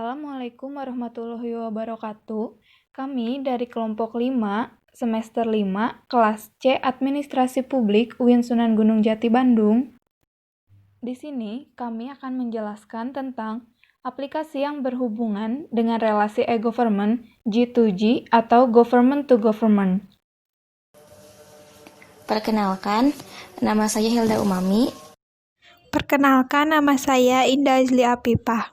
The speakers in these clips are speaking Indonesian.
Assalamualaikum warahmatullahi wabarakatuh. Kami dari kelompok 5, semester 5, kelas C Administrasi Publik UIN Sunan Gunung Jati Bandung. Di sini kami akan menjelaskan tentang aplikasi yang berhubungan dengan relasi e-government, G2G atau government to government. Perkenalkan, nama saya Hilda Umami. Perkenalkan, nama saya Indah Azli Apipah.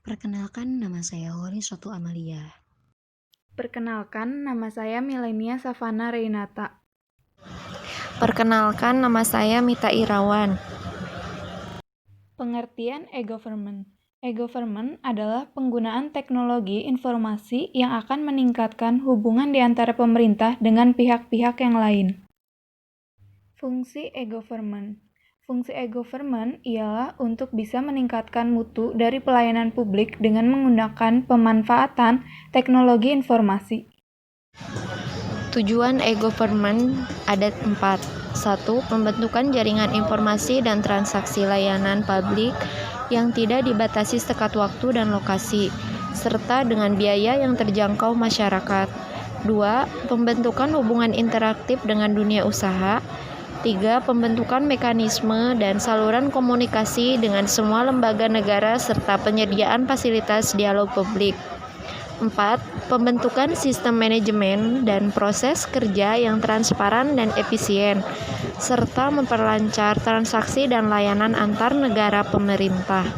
Perkenalkan, nama saya Hori Sotu Amalia. Perkenalkan, nama saya Milenia Savana Reinata. Perkenalkan, nama saya Mita Irawan. Pengertian e-government. E-government adalah penggunaan teknologi informasi yang akan meningkatkan hubungan di antara pemerintah dengan pihak-pihak yang lain. Fungsi e-government. Fungsi e-government ialah untuk bisa meningkatkan mutu dari pelayanan publik dengan menggunakan pemanfaatan teknologi informasi. Tujuan e-government ada 4. 1. Pembentukan jaringan informasi dan transaksi layanan publik yang tidak dibatasi sekat waktu dan lokasi, serta dengan biaya yang terjangkau masyarakat. 2. Pembentukan hubungan interaktif dengan dunia usaha. 3. Pembentukan mekanisme dan saluran komunikasi dengan semua lembaga negara serta penyediaan fasilitas dialog publik. 4. Pembentukan sistem manajemen dan proses kerja yang transparan dan efisien, serta memperlancar transaksi dan layanan antar negara pemerintah.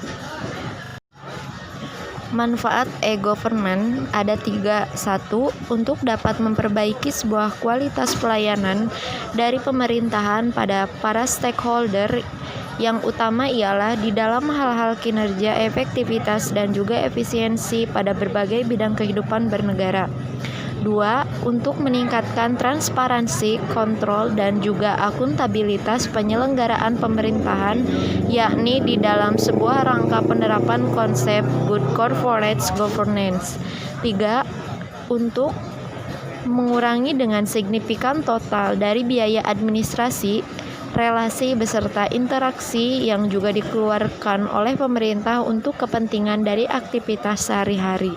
Manfaat e-government ada 3. 1. Untuk dapat memperbaiki sebuah kualitas pelayanan dari pemerintahan pada para stakeholder, yang utama ialah di dalam hal-hal kinerja, efektivitas, dan juga efisiensi pada berbagai bidang kehidupan bernegara. 2. Untuk meningkatkan transparansi, kontrol, dan juga akuntabilitas penyelenggaraan pemerintahan, yakni di dalam sebuah rangka penerapan konsep good corporate governance. 3. Untuk mengurangi dengan signifikan total dari biaya administrasi, relasi beserta interaksi yang juga dikeluarkan oleh pemerintah untuk kepentingan dari aktivitas sehari-hari.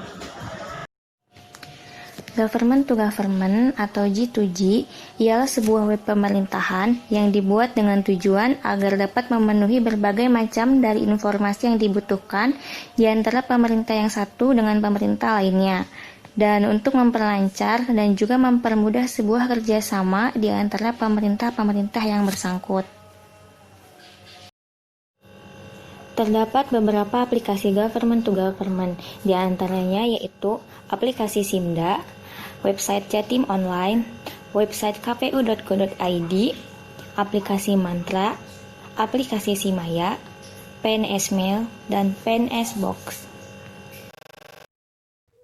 Government to Government atau G2G ialah sebuah web pemerintahan yang dibuat dengan tujuan agar dapat memenuhi berbagai macam dari informasi yang dibutuhkan di antara pemerintah yang satu dengan pemerintah lainnya, dan untuk memperlancar dan juga mempermudah sebuah kerjasama di antara pemerintah-pemerintah yang bersangkut. Terdapat beberapa aplikasi government to government, di antaranya yaitu aplikasi Simda, website Jatim Online, website kpu.go.id, aplikasi Mantra, aplikasi Simaya, PNS Mail, dan PNS Box.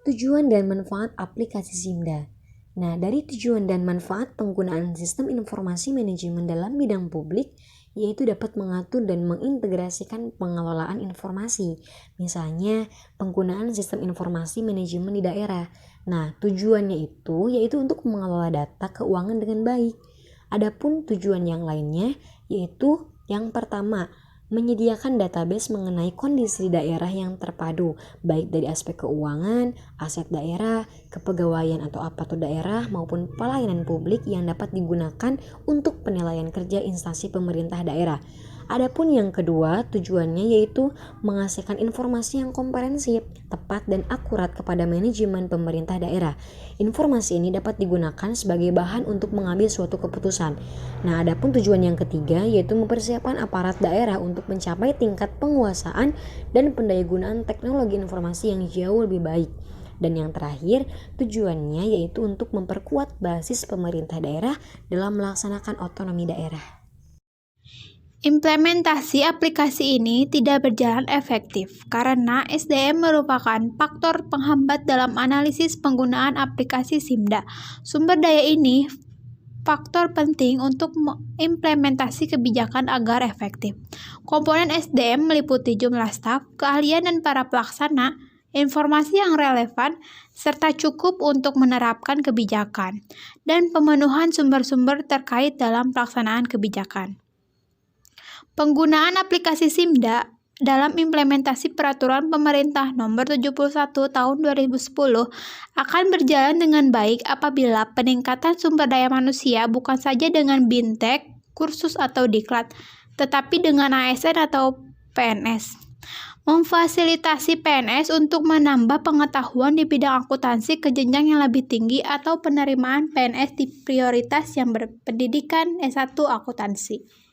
Tujuan dan manfaat aplikasi Simda. Nah, dari tujuan dan manfaat penggunaan sistem informasi manajemen dalam bidang publik, yaitu dapat mengatur dan mengintegrasikan pengelolaan informasi. Misalnya, penggunaan sistem informasi manajemen di daerah. Nah, tujuannya itu yaitu untuk mengelola data keuangan dengan baik. Adapun tujuan yang lainnya yaitu yang pertama, menyediakan database mengenai kondisi daerah yang terpadu, baik dari aspek keuangan, aset daerah, kepegawaian atau aparatur daerah, maupun pelayanan publik yang dapat digunakan untuk penilaian kerja instansi pemerintah daerah. Adapun yang kedua, tujuannya yaitu menghasilkan informasi yang komprehensif, tepat, dan akurat kepada manajemen pemerintah daerah. Informasi ini dapat digunakan sebagai bahan untuk mengambil suatu keputusan. Nah, adapun tujuan yang ketiga yaitu mempersiapkan aparat daerah untuk mencapai tingkat penguasaan dan pendayagunaan teknologi informasi yang jauh lebih baik. Dan yang terakhir, tujuannya yaitu untuk memperkuat basis pemerintah daerah dalam melaksanakan otonomi daerah. Implementasi aplikasi ini tidak berjalan efektif karena SDM merupakan faktor penghambat dalam analisis penggunaan aplikasi Simda. Sumber daya ini faktor penting untuk mengimplementasi kebijakan agar efektif. Komponen SDM meliputi jumlah staf, keahlian dan para pelaksana, informasi yang relevan, serta cukup untuk menerapkan kebijakan, dan pemenuhan sumber-sumber terkait dalam pelaksanaan kebijakan. Penggunaan aplikasi Simda dalam implementasi Peraturan Pemerintah Nomor 71 Tahun 2010 akan berjalan dengan baik apabila peningkatan sumber daya manusia bukan saja dengan BINTEK, kursus atau diklat, tetapi dengan ASN atau PNS. Memfasilitasi PNS untuk menambah pengetahuan di bidang akuntansi ke jenjang yang lebih tinggi atau penerimaan PNS di prioritas yang berpendidikan S1 akuntansi.